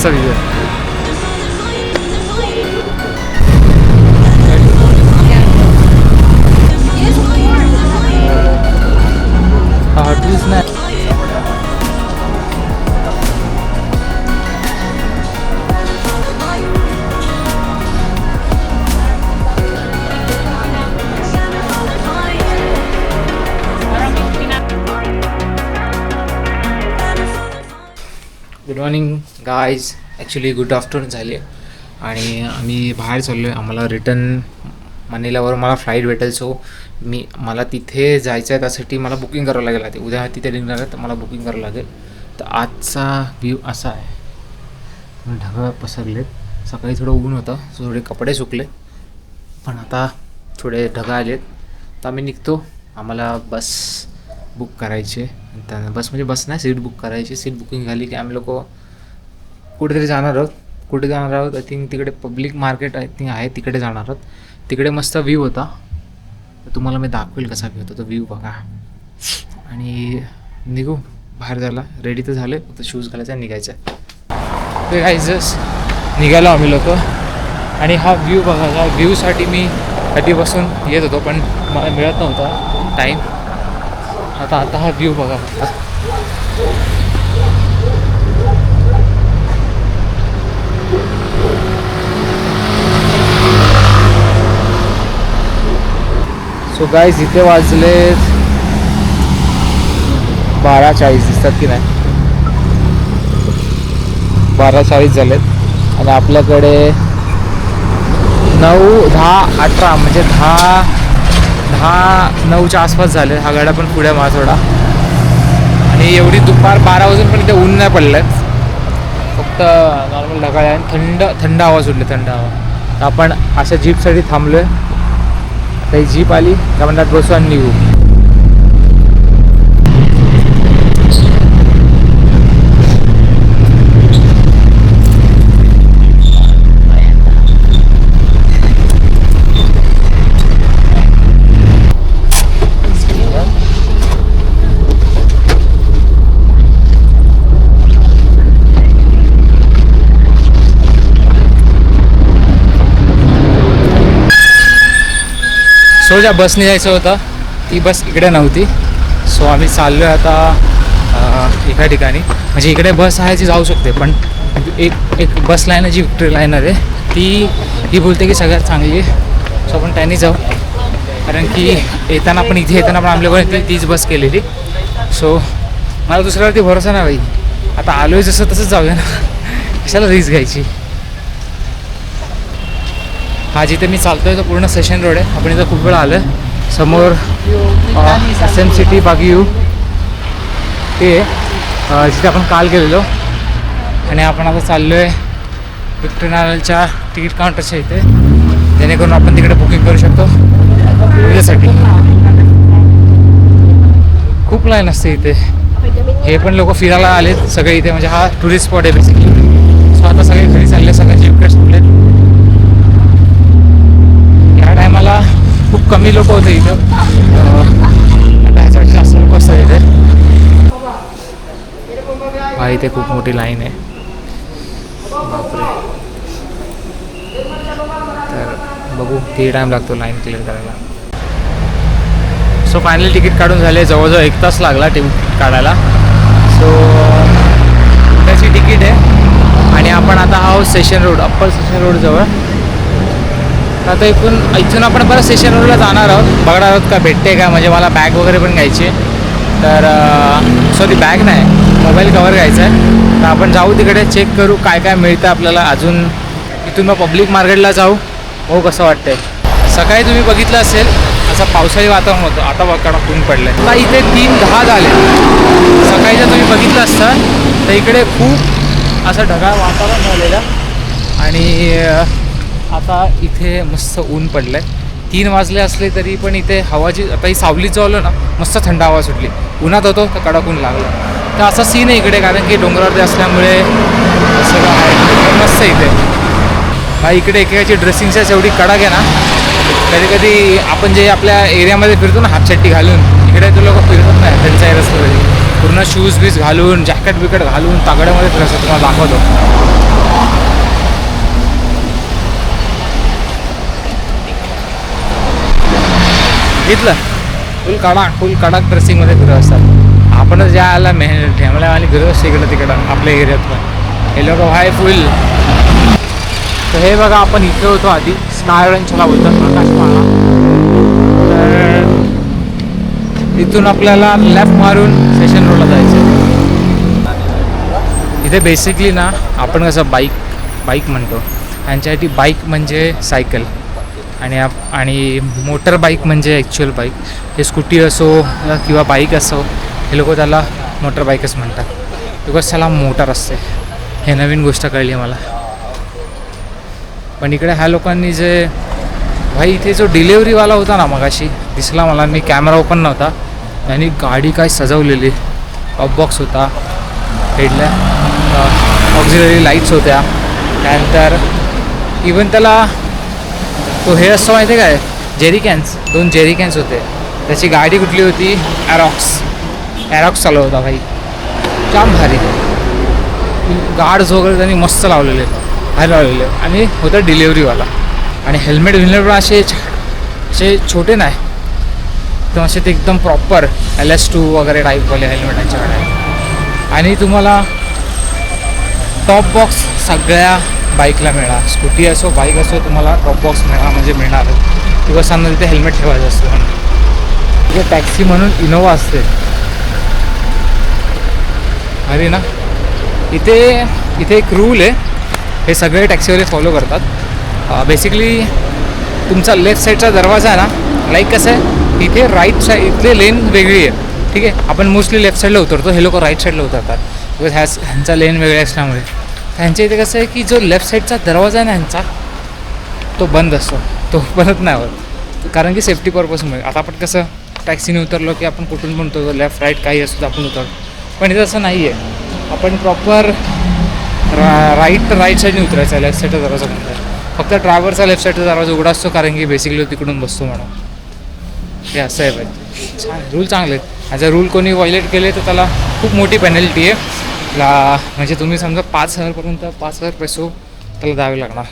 मस्त व्ह्यू आहे. हॉटेल्स नाही. Good morning guys. Actually good afternoon झाली आहे आणि आम्ही बाहेर चाललो आहे. आम्हाला रिटर्न मनिलावर मला फ्लाईट भेटेल. सो मला तिथे जायचं आहे, त्यासाठी मला बुकिंग करावं लागेल. आधी उद्या तिथे निघणार आहे तर मला बुकिंग करावं लागेल. तर आजचा व्ह्यू असा आहे. ढगाळ पसरलेत. सकाळी थोडं ऊन होतं, सो थोडे कपडे सुकले, पण आता थोडे ढगा आलेत. तर आम्ही निघतो. आम्हाला बस बुक करायची आहे. त्या बस म्हणजे बस नाही, सीट बुक करायची. सीट बुकिंग झाली की आम्ही लोक कुठेतरी जाणार आहोत. कुठे जाणार आहोत? आय थिंक तिकडे पब्लिक मार्केट आय थिंक आहे, तिकडे जाणार आहोत. तिकडे मस्त व्ह्यू होता, तर तुम्हाला मी दाखवेल कसा व्ह्यू होता. तो व्ह्यू बघा आणि निघू बाहेर जायला. रेडी तर झाले, फक्त शूज घालायचा आणि निघायचं आहे. ते गाईजच निघालो आम्ही लोक. आणि हा व्ह्यू बघा. ह्या व्ह्यूसाठी मी कधीपासून येत होतो, पण मला मिळत नव्हता टाईम. आता हा व्ह्यू बघा फक्त. सो गाईज इथे वाजले 12:40 दिसतात की नाही, 12:40 झालेत. आणि आपल्याकडे 9, 10, 18 म्हणजे 10-9च्या आसपास झाले. हा गाड्या पण पुढे मला थोडा. आणि एवढी दुपार 12 वाजून पण इथे ऊन नाही पडलं, फक्त नॉर्मल ढगाळ आहे. थंड हवा सुटली, थंड हवा. तर आपण अशा जीपसाठी थांबलो आहे. आता ही जीप आली त्या म्हणतात बसू आणि निघू. सो ज्या बसने जायचं होतं ती बस इकडे नव्हती. सो आम्ही चाललो आहे आता एका ठिकाणी. म्हणजे इकडे बस आहे जी जाऊ शकते, पण एक बस लाईन आहे जी विक्ट्री लाईनर आहे, ती बोलते की सगळ्यात चांगली आहे. सो आपण त्यांनी जाऊ, कारण की येताना पण इथे येताना पण आपल्याकडे तीच बस केलेली. सो मला दुसऱ्यावरती भरोसा नाही बाई. आता आलो आहे जसं तसंच जाऊया ना, कशाला रिस्क घ्यायची. हा जिथे मी चालतो आहे तो पूर्ण सेशन रोड आहे. आपण इथं खूप वेळा आलो आहे. समोर SM-City बागीयू ते जिथे आपण काल गेलेलो. आणि आपण आता चाललो आहे विक्टोरियाच्या तिकीट काउंटरच्या इथे, जेणेकरून आपण तिकडे बुकिंग करू शकतो उद्यासाठी. खूप लाईन असते इथे. हे पण लोक फिरायला आलेत सगळे इथे, म्हणजे हा टुरिस्ट स्पॉट आहे बेसिकली. सो आता सगळे घरी चालले, सगळ्यांचे इकडे सुटलेत. टायमाला खूप कमी लोक होते इथं. आता ह्याच्यासाठी जास्त लोक असतात इथे. हा इथे खूप मोठी लाईन आहे, बापरे. तर बघू किती टाईम लागतो लाईन क्लिअर करायला. सो फायनली तिकीट काढून झाले. जवळजवळ 1 तास लागला तिकीट काढायला. सो त्याची तिकीट आहे. आणि आपण आता आहोत session road, upper session road जवळ. आता इथून आपण परत स्टेशन रोडला जाणार आहोत. बघणार आहोत का भेटते का, म्हणजे मला बॅग वगैरे पण घ्यायची आहे. तर सॉरी बॅग नाही, मोबाईल कवर घ्यायचा आहे. तर आपण जाऊ तिकडे, चेक करू काय काय मिळतं आपल्याला अजून. इथून मग पब्लिक मार्केटला जाऊ. हो कसं वाटतंय. सकाळी तुम्ही बघितलं असेल असं पावसाळी वातावरण होतं, आता बघा ऊन पडलं आहे. आता इथे 3:10 झाले. सकाळी जर तुम्ही बघितलं असतं तर इकडे खूप असं ढगाळ वातावरण झालेलं. आणि आता इथे मस्त ऊन पडलं आहे. 3 वाजले असले तरी पण इथे हवाची, आता ही सावलीत जावलं ना, मस्त थंड हवा सुटली. उन्हात होतो तर कडक ऊन लागलं. तर असा सीन आहे इकडे, कारण की डोंगरावरती असल्यामुळे सगळं आहे मस्त इथे. हा इकडे एकेकाची ड्रेसिंग सेन्स एवढी कडक आहे ना, कधी कधी आपण जे आपल्या एरियामध्ये फिरतो ना हाफचट्टी घालून, इकडे ते लोक फिरत नाही त्यांच्या रस्त्यामध्ये. पूर्ण शूज बीज घालून, जॅकेट बिकेट घालून तागड्यामध्ये फिरतात. तुम्हाला दाखवतो घेतलं फुल कडक ड्रेसिंगमध्ये फिरत असतात. आपणच ज्या आला ठेमल्या आणि फिरत असतो इकडं तिकडं आपल्या एरियात पण. हे लोक हाय फुल. तर हे बघा आपण इथे होतो आधी स्काय रंचला बोलतात आकाशमाळा. तर इथून आपल्याला लेफ्ट मारून सेशन रोडला जायचं. इथे बेसिकली ना आपण कसं बाईक म्हणतो, त्यांच्यासाठी बाईक म्हणजे सायकल आणि मोटर बाईक म्हणजे ॲक्च्युअल बाईक. हे स्कूटी असो किंवा बाईक असो, हे लोक त्याला मोटर बाईकच म्हणतात बिकॉज त्याला मोटर असते. हे नवीन गोष्ट कळली मला. पण इकडे ह्या लोकांनी जे भाई इथे जो डिलेवरीवाला होता ना मगाशी दिसला मला, मी कॅमेरा ओपन नव्हता, आणि गाडी काय सजवलेली. बॉक्स होता, हेडला ऑक्झिलरी लाईट्स होत्या. त्यानंतर इवन त्याला तो हे असतो माहिती आहे काय, जेरिकॅन्स, 2 जेरिकॅन्स होते. त्याची गाडी कुठली होती, ॲरॉक्स चालू होता भाई. जाम भारी गार्ड्स वगैरे त्यांनी मस्त लावलेले, भारी लावलेले. आणि होता डिलेवरीवाला. आणि हेल्मेट पण असे छोटे नाही तर असे ते एकदम प्रॉपर LS2 वगैरे टाईपवाले हेल्मेट त्यांच्याकडे. आणि तुम्हाला टॉप बॉक्स सगळ्या बाईकला मिळणार, स्कूटी असो बाईक असो, तुम्हाला टॉप बॉक्स मिळणार किंवा सांगा तिथे हेल्मेट ठेवायचं असतं म्हणून. तिथे टॅक्सी म्हणून इनोवा असते. अरे ना इथे एक रूल आहे, हे सगळे टॅक्सीवाले फॉलो करतात. बेसिकली तुमचा लेफ्ट साईडचा दरवाजा आहे ना, लाईक कसं आहे इथे राईट साईड इथले लेन वेगळी आहे, ठीक आहे. आपण मोस्टली लेफ्ट साईडला उतरतो, हे लोक राईट साईडला उतरतात बिकॉज ह्यांचा लेन वेगळा असल्यामुळे. ह्यांच्या इथे कसं आहे की जो लेफ्ट साईडचा दरवाजा आहे ना ह्यांचा, तो बंद असतो, तो परत नाही होत, कारण की सेफ्टी पर्पजमुळे. आता आपण कसं टॅक्सीने उतरलो की आपण कुठून पण उतरतो, लेफ्ट राईट काही असतो आपण उतरतो, पण इथं असं नाही आहे. आपण प्रॉपर राईट साईडने उतरायचं आहे, लेफ्ट साईडचा दरवाजा बंद आहे. फक्त ड्रायव्हरचा लेफ्ट साईडचा दरवाजा उघडा असतो, कारण की बेसिकली तिकडून बसतो म्हणून. हे असं आहे पाहिजे. छान रूल चांगले आहेत. जर रूल कोणी व्हायलेट केले तर त्याला खूप मोठी पेनल्टी आहे. म्हणजे तुम्ही समजा 5,000पर्यंत 5,000 पैसे त्याला द्यावे लागणार.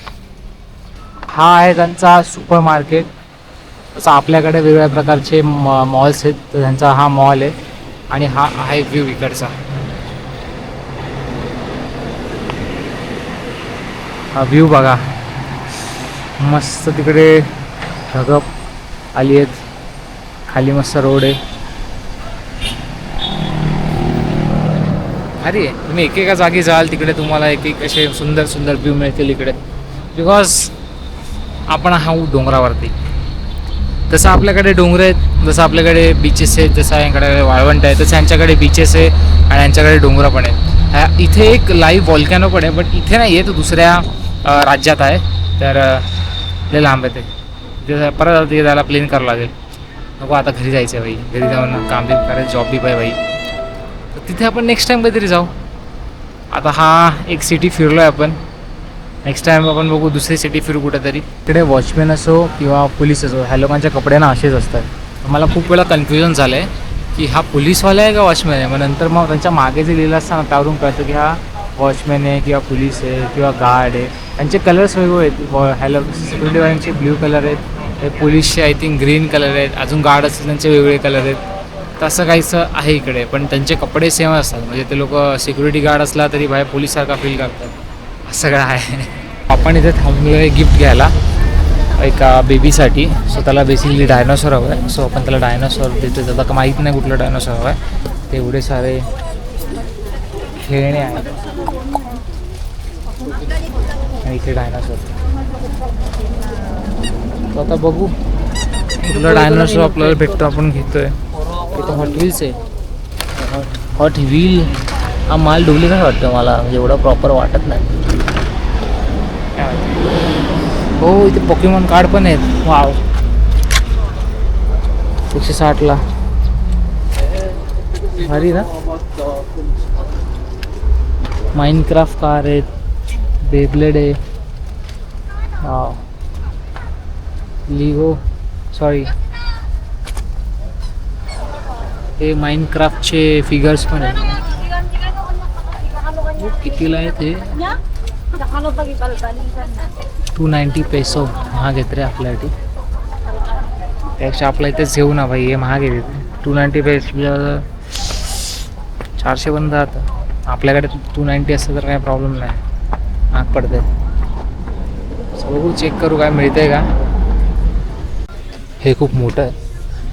हा आहे त्यांचा सुपर मार्केट. तसं आपल्याकडे वेगवेगळ्या प्रकारचे मॉल्स आहेत, तर त्यांचा हा मॉल आहे. आणि हा आहे व्ह्यू इकडचा. हा व्ह्यू बघा मस्त. तिकडे ढगप आली आहेत, खाली मस्त रोड आहे. अरे तुम्ही एकेका जागी जाल तिकडे तुम्हाला एक असे सुंदर व्ह्यू मिळतील इकडे, बिकॉज आपण आहोत डोंगरावरती. जसं आपल्याकडे डोंगर आहेत, जसं आपल्याकडे बीचेस आहेत, जसं यांच्याकडे वाळवंट आहे, तसं यांच्याकडे बीचेस आहे आणि यांच्याकडे डोंगरं पण आहेत. इथे एक लाईव्ह व्हॉल्कॅनो पण आहे, बट इथे नाही आहे, तो दुसऱ्या राज्यात आहे. तर लय लांब आहे ते. परत तिथे जायला प्लेन करावं लागेल. नको आता घरी जायचं आहे भाई, घरी जाऊन काम बी करायचं, जॉब बी पाहिजे भाई. तर तिथे आपण नेक्स्ट टाईम कधीतरी जाऊ. आता हा एक सिटी फिरलो आहे आपण, नेक्स्ट टाईम आपण बघू दुसरी सिटी फिरू कुठेतरी. तिकडे वॉचमॅन असो किंवा पोलीस असो, ह्या लोकांच्या कपडे ना असेच असतात. मला खूप वेळा कन्फ्युजन झालं आहे की हा पोलीसवाला आहे का वॉचमॅन आहे. मग नंतर मग त्यांच्या मागे जे लिहिलं असतं ना त्यावरून कळतं की हा वॉचमॅन आहे किंवा पोलीस आहे किंवा गार्ड आहे. त्यांचे कलर्स वेगळे आहेत. ह्याला सिक्युरिटीवाल्यांचे ब्ल्यू कलर आहेत, पोलीसचे आय थिंक ग्रीन कलर आहेत, अजून गार्ड असतील त्यांचे वेगळे कलर आहेत. तसं काहीचं आहे इकडे, पण त्यांचे कपडे सेम असतात. म्हणजे ते लोक सिक्युरिटी गार्ड असला तरी बाहेर पोलीससारखा फील करतात. असं सगळं आहे. आपण इथे थांबलो आहे गिफ्ट घ्यायला एका बेबीसाठी. सो त्याला बेसिकली डायनोसॉर हवं आहे. सो आपण त्याला डायनोसॉर देतो. त्याला माहीत नाही कुठलं डायनोसॉर हवं आहे. ते एवढे सारे खेळणे आहेत आणि इथे डायनोसॉर. तो आता बघू कुठलं डायनोसॉर आपल्याला भेटतो. आपण घेतोय. इथे हॉट व्हील्स आहे. हॉट व्हील हा माल डुप्लिकेट वाटतं मला, म्हणजे एवढं प्रॉपर वाटत नाही. हो इथे पोकेमॉन कार्ड पण आहेत. वाव 160ला भारी ना. माइनक्राफ्ट कार आहेत, बेब्लेड आहे, वाव लिगो सॉरी हे माइनक्राफ्टचे फिगर्स पण आहेत. कितीला आहे ते 290 पैसो. हा घेत रे आपल्यासाठी. त्यापेक्षा आपल्या इथेच घेऊ ना भाई, हे महाग आहे. 295 400 बंद आता. आपल्याकडे 290 असतं तर काही प्रॉब्लेम नाही, महाग पडते. बघू, चेक करू काय मिळतंय का. हे खूप मोठं आहे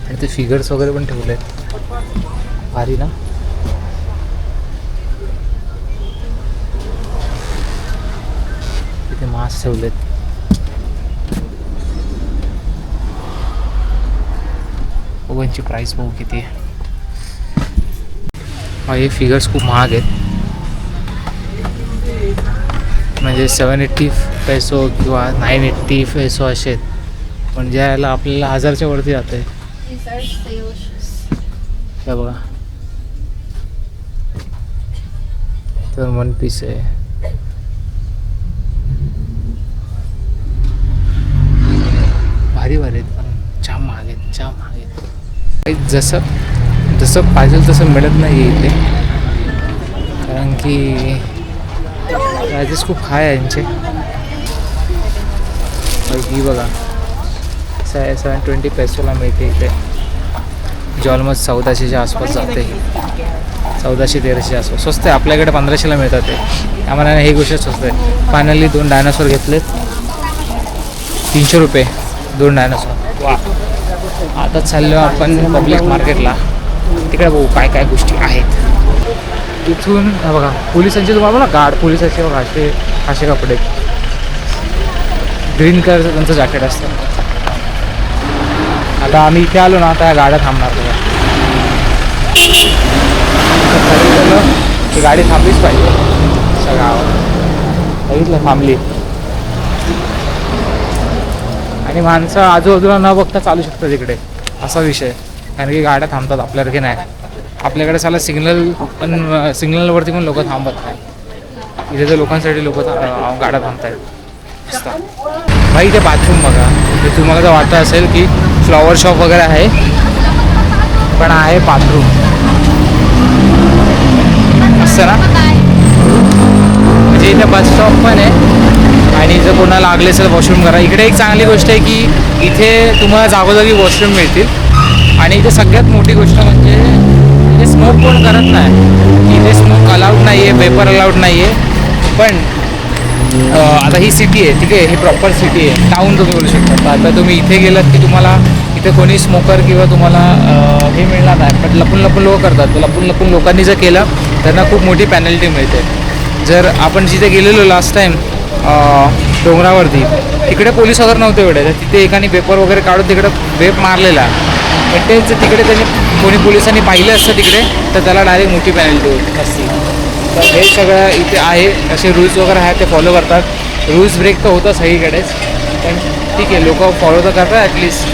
आणि ते फिगर्स वगैरे पण ठेवले आहेत, भारी ना. तिथे मास्क ठेवलेत. बघूची प्राइस बघू किती आहे. हे फिगर्स खूप महाग आहेत, म्हणजे 780 पैसो किंवा 980 पैसो असे आहेत. म्हणजे याला आपल्याला 1000च्या वरती जाते. हे बघा, तर 1 पीस आहे. भारी भारी आहेत पण जाम महाग आहेत, जाम महाग आहेत. जसं पाहिजे तसं मिळत नाही इथे, कारण की प्राइजेस खूप हाय आहे यांचे. ही बघा 720 पैसोला मिळते इथे, जे ऑलमोस्ट 1400च्या आसपास जाते. 1400-1300च्या आसपास स्वस्त आहे. आपल्याकडे 1500ला मिळतात ते, आम्हाला ही गोष्ट स्वस्त आहे. फायनली 2 डायनासोर घेतलेत, 300 रुपये 2 डायनासोर. वा. आता चाललो आपण पब्लिक मार्केटला, तिकडे बघू काय काय गोष्टी आहेत. इथून बघा पोलिसांचे, तुम्हाला बघा गार्ड पोलिसांचे बघा असे कपडे, ग्रीन कलरचं त्यांचं जॅकेट असतं. आता आम्ही इथे आलो ना, आता या गाड्या थांबणार तुला. ती गाडी थांबलीच पाहिजे सगळ्यावर, बघितलं थांबली. आणि माणसं आजूबाजूला न बघता चालू शकतात इकडे, असा विषय. कारण की गाड्या थांबतात, आपल्यासारखे नाही. आपल्याकडे साला सिग्नल पण, सिग्नलवरती पण लोक थांबत नाही. इथे तर लोकांसाठी लोक गाड्या थांबत आहेत. भाई इथे बाथरूम बघा, ते तुम्हाला तर वाटतं असेल की फ्लॉवर शॉप वगैरे आहे, पण आहे बाथरूम. असं ना, म्हणजे इथे बस स्टॉप पण आहे आणि जर कोणाला लागले असेल वॉशरूम करा. इकडे एक चांगली गोष्ट आहे की इथे तुम्हाला जागोजागी वॉशरूम मिळतील. आणि इथे सगळ्यात मोठी गोष्ट म्हणजे इथे स्मोक कोण करत नाही. इथे स्मोक अलाउड नाही आहे, वेपर अलाउड नाही आहे. पण आता ही सिटी आहे, ठीक आहे, ही प्रॉपर सिटी आहे, टाऊन तुम्ही बोलू शकता. आता तुम्ही इथे गेलात की तुम्हाला इथे कोणी स्मोकर किंवा तुम्हाला हे मिळणार नाही. पण लपून लपून लोक करतात. लपून लपून लोकांनी जर केलं त्यांना खूप मोठी पॅनल्टी मिळते. जर आपण जिथे गेलेलो लास्ट टाईम डोंगरावरती, तिकडे पोलीस वगैरे नव्हते एवढे, तर तिथे एकाने पेपर वगैरे काढून तिकडे वेप मारलेला. पण तेच तिकडे त्यांनी कोणी पोलिसांनी पाहिलं असतं तिकडे, तर त्याला डायरेक्ट मोठी पॅनल्टी होती असती. तर हे सगळं इथे आहे, असे रूल्स वगैरे आहेत ते फॉलो करतात. रूल्स ब्रेक तर होतं सगळीकडेच, पण ठीक आहे, लोक फॉलो तर करतात. ॲटलिस्ट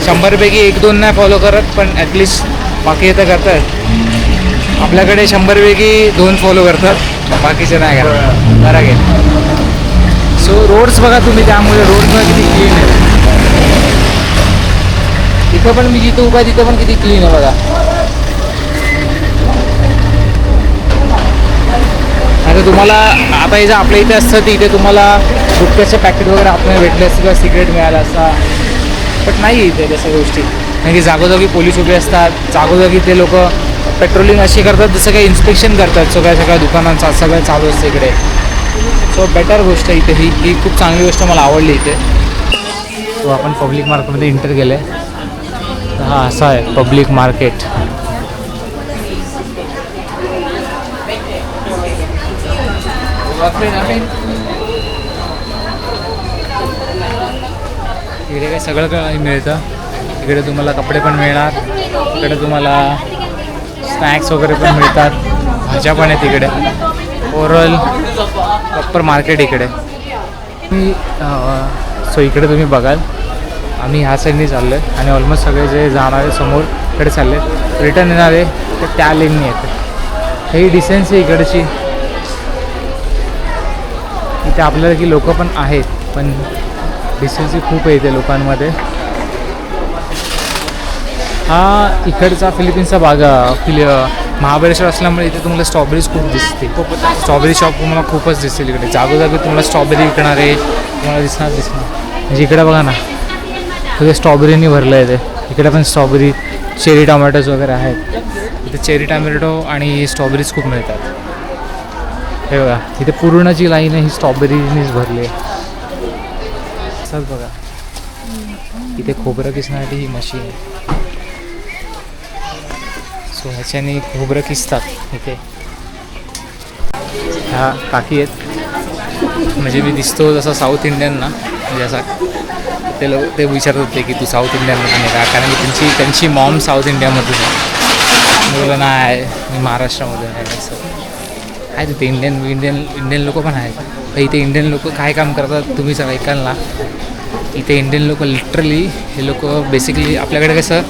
100पैकी 1-2 नाही फॉलो करत, पण ॲटलिस्ट बाकी तर करतात. आपल्याकडे 100पैकी 2 फॉलो करतात, बाकीचे नाही करत. बरं आहे. सो रोड्स बघा तुम्ही, त्यामुळे रोड्स बघा किती क्लीन आहे. इथं पण मी जिथं उभा आहे तिथं पण किती क्लीन आहे बघा. आता तुम्हाला आता हे जर आपल्या इथे असतं तर इथे तुम्हाला गुटख्याचे पॅकेट वगैरे आपल्याला भेटले असते किंवा सिगरेट मिळाला असता, पण नाही इथे तशा गोष्टी. कारण की जागोजागी पोलीस उभे असतात, जागोजागी ते लोक पेट्रोलिंग अशी करतात जसं काही इन्स्पेक्शन करतात सगळ्या दुकानांचा, सगळं चालू असतं इकडे. सो बेटर गोष्ट इथे ही खूप चांगली गोष्ट मला आवडली इथे. सो आपण पब्लिक मार्केटमध्ये एंटर केलं आहे. तर हा असा आहे पब्लिक मार्केट. इकडे काय सगळं काही मिळतं. इकडे तुम्हाला कपडे पण मिळणार, इकडे तुम्हाला स्नॅक्स वगैरे पण मिळतात, भाज्या पण आहेत इकडे. ओव्हरऑल प्रॉपर मार्केट इकडे. सो इकडे तुम्ही बघाल आम्ही ह्या साईडनी चाललो आहे आणि ऑलमोस्ट सगळे जे जाणारे समोर इकडे चालले आहेत, रिटर्न येणारे ते त्या लेननी येते. ही डिस्टन्स आहे इकडची. इथे आपल्याला की लोक पण आहेत, पण डिस्टन्स खूप आहे इथे लोकांमध्ये. हा इकडचा फिलिपिन्सचा भाग महाबळेश्वर असल्यामुळे इथे तुम्हाला स्ट्रॉबेरीज खूप दिसते. स्ट्रॉबेरी शॉप तुम्हाला खूपच दिसतील इकडे. जागोजागी तुम्हाला स्ट्रॉबेरी विकणारे तुम्हाला दिसणार. म्हणजे इकडे बघा ना, सगळे स्ट्रॉबेरीनी भरलं आहे ते. इकडे पण स्ट्रॉबेरी, चेरी टोमॅटोज वगैरे आहेत. इथे चेरी टोमॅटो आणि स्ट्रॉबेरीज खूप मिळतात. हे बघा, इथे पूर्ण जी लाईन आहे ही स्ट्रॉबेरीनीच भरली आहे. चल बघा, इथे खोबरं किसण्यासाठी ही मशीन आहे. सो ह्याच्याने खोबरं किसतात इथे. ह्या काकी आहेत, म्हणजे मी दिसतो जसा साऊथ इंडियन ना, म्हणजे असा ते विचारत होते की तू साऊथ इंडियनमधून आहे का, कारण की त्यांची मॉम साऊथ इंडियामधून आहे. मी बोललो नाही, मी महाराष्ट्रामधून आहे. असं आहे तिथे इंडियन लोक पण आहेत. तर इथे इंडियन लोक काय काम करतात तुम्ही सगळं ऐकाल ना. इथे इंडियन लोक लिटरली, हे लोक बेसिकली आपल्याकडे कसं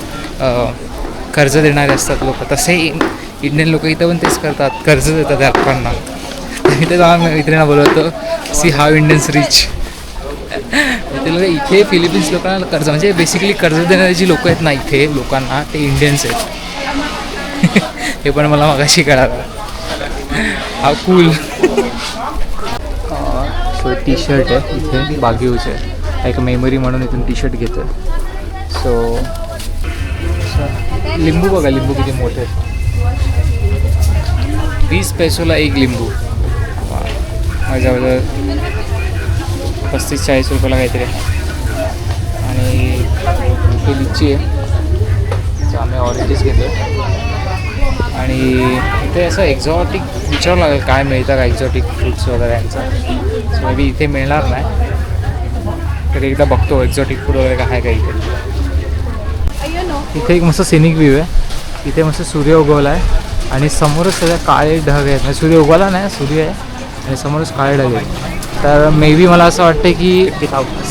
कर्ज देणारे असतात लोक, तसे इंडियन लोक इथं पण तेच करतात, कर्ज देतात त्या लोकांना. इथे जाऊन इथे बोलवतो सी हाव इंडियन्स रिच. ते लोक इथे फिलिपिन्स लोकांना कर्ज, म्हणजे बेसिकली कर्ज देणारे जी लोक आहेत ना इथे लोकांना, ते इंडियन्स आहेत. हे पण मला मगाशी कळालं. हा कूल. सो टी शर्ट आहे इथे बागीवचे, एक मेमरी म्हणून इथून टी शर्ट घेतो. सो लिंबू बघा, लिंबू किती मोठे आहेत. 20 पैसोला एक लिंबू. माझ्यावर 35-40 रुपयाला काहीतरी. आणि ही लिच्ची आहे, तर आम्ही ऑरेंजेस घेतो. आणि इथे असं एक्झॉटिक विचारावं लागेल काय मिळतं का, एक्झॉटिक फ्रूट्स वगैरे यांचं. सो मे बी इथे मिळणार नाही, तर एकदा बघतो एक्झॉटिक फूड वगैरे काय आहे का इथे. इथे एक मस्त सिनिक व्ह्यू आहे. इथे मस्त सूर्य उगवला आहे आणि समोरच सगळ्या काळे ढग आहेत. म्हणजे सूर्य उगवला नाही, सूर्य आहे आणि समोरच काळे ढग आहेत. तर मे बी मला असं वाटतं की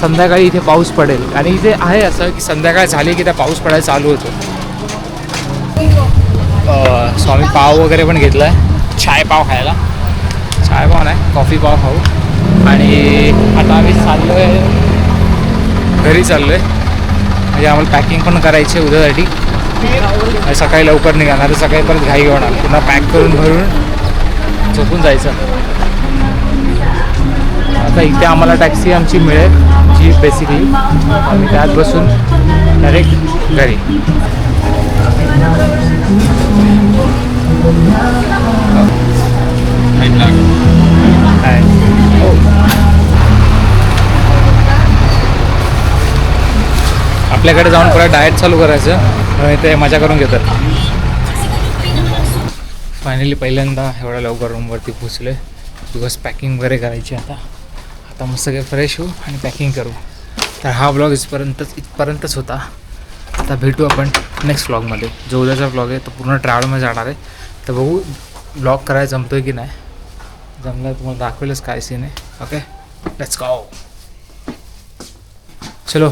संध्याकाळी इथे पाऊस पडेल. आणि इथे आहे असं की संध्याकाळ झाली की त्या पाऊस पडायला चालू होतो. सो आम्ही पाव वगैरे पण घेतला आहे, चाय पाव खायला. चाय पाव नाही, कॉफी पाव खाऊ. आणि आता आम्ही चाललो आहे घरी, चाललो आहे. म्हणजे आम्हाला पॅकिंग पण करायची आहे उद्यासाठी. सकाळी लवकर निघणार, सकाळी परत घाई होणार, पुन्हा पॅक करून भरून झोपून जायचं. आता इथे आम्हाला टॅक्सी आमची मिळेल, जी बेसिकली आम्ही त्यात बसून डायरेक्ट घरी. आपल्याकडे जाऊन परत डाएट चालू करायचं, ते मजा करून घेतात. फायनली पहिल्यांदा एवढ्या लवकर रूमवरती पोचले. दिवस पॅकिंग वगैरे करायची. आता मस्त सगळे फ्रेश होऊ आणि पॅकिंग करू. तर हा ब्लॉग इथपर्यंतच होता. आता भेटू आपण नेक्स्ट व्लॉगमध्ये. जो उद्याचा व्लॉग आहे तो पूर्ण ट्रॅव्हलमध्ये जाणार आहे. तर बघू ब्लॉग करायला जमतो आहे की नाही. जमलं तुम्हाला दाखवेलच काय सीन आहे. Okay, let's go. चलो.